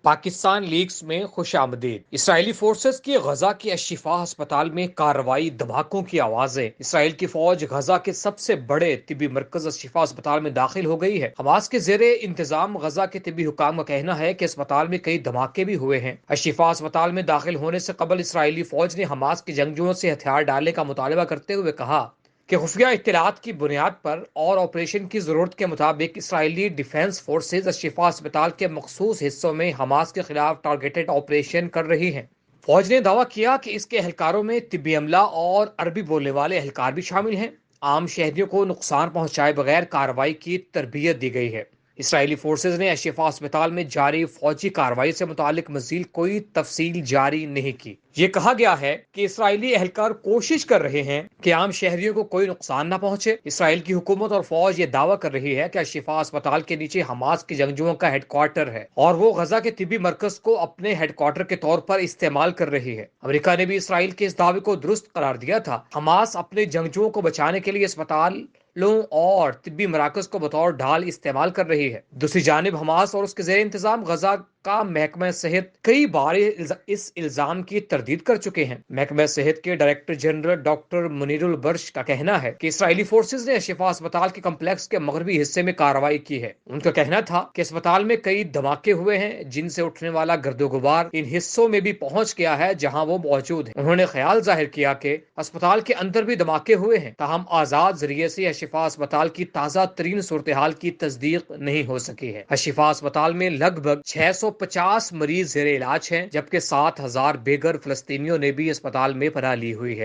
Pakistan legs میں خوش آمدید۔ اسرائیلی فورسز کی غزہ کے الشفا ہسپتال میں کارروائی، دھماکوں کی آوازیں۔ اسرائیل کی فوج غزہ کے سب سے بڑے طبی مرکز الشفا ہسپتال میں داخل ہو گئی ہے۔ حماس کے زیر انتظام غزہ کے طبی حکام کا کہنا ہے کہ اسپتال میں کئی دھماکے بھی ہوئے ہیں۔ الشفا ہسپتال میں داخل ہونے سے قبل اسرائیلی فوج نے حماس کے جنگجوؤں سے ہتھیار ڈالنے کا مطالبہ کرتے ہوئے کہا کہ خفیہ اطلاعات کی بنیاد پر اور آپریشن کی ضرورت کے مطابق اسرائیلی ڈیفنس فورسز الشفا اسپتال کے مخصوص حصوں میں حماس کے خلاف ٹارگیٹڈ آپریشن کر رہی ہیں۔ فوج نے دعویٰ کیا کہ اس کے اہلکاروں میں طبی عملہ اور عربی بولنے والے اہلکار بھی شامل ہیں۔ عام شہریوں کو نقصان پہنچائے بغیر کارروائی کی تربیت دی گئی ہے۔ اسرائیلی فورسز نے الشفا اسپتال میں جاری فوجی کارروائی سے متعلق مزید کوئی تفصیل جاری نہیں کی۔ یہ کہا گیا ہے کہ اسرائیلی اہلکار کوشش کر رہے ہیں کہ عام شہریوں کو کوئی نقصان نہ پہنچے۔ اسرائیل کی حکومت اور فوج یہ دعویٰ کر رہی ہے کہ الشفا اسپتال کے نیچے حماس کے جنگجوؤں کا ہیڈ کوارٹر ہے اور وہ غزہ کے طبی مرکز کو اپنے ہیڈ کوارٹر کے طور پر استعمال کر رہی ہے۔ امریکہ نے بھی اسرائیل کے اس دعوے کو درست قرار دیا تھا۔ حماس اپنے جنگجوؤں کو بچانے کے لیے اسپتال اور طبی مراکز کو بطور ڈھال استعمال کر رہی ہے۔ دوسری جانب حماس اور اس کے زیر انتظام غزہ کا محکمہ صحت کئی بار اس الزام کی تردید کر چکے ہیں۔ محکمہ صحت کے ڈائریکٹر جنرل ڈاکٹر منیر البرش کا کہنا ہے کہ اسرائیلی فورسز نے الشفا اسپتال کے کمپلیکس کے مغربی حصے میں کارروائی کی ہے۔ ان کا کہنا تھا کہ اسپتال میں کئی دھماکے ہوئے ہیں جن سے اٹھنے والا گرد و غبار ان حصوں میں بھی پہنچ گیا ہے جہاں وہ موجود ہیں۔ انہوں نے خیال ظاہر کیا کہ اسپتال کے اندر بھی دھماکے ہوئے ہیں، تاہم آزاد ذریعے سے الشفا اسپتال کی تازہ ترین صورتحال کی تصدیق نہیں ہو سکی ہے۔ الشفا اسپتال میں لگ بھگ 650 مریض زیر علاج ہیں، جبکہ 7,000 بے گھر فلسطینیوں نے بھی اسپتال میں پناہ لی ہوئی ہے۔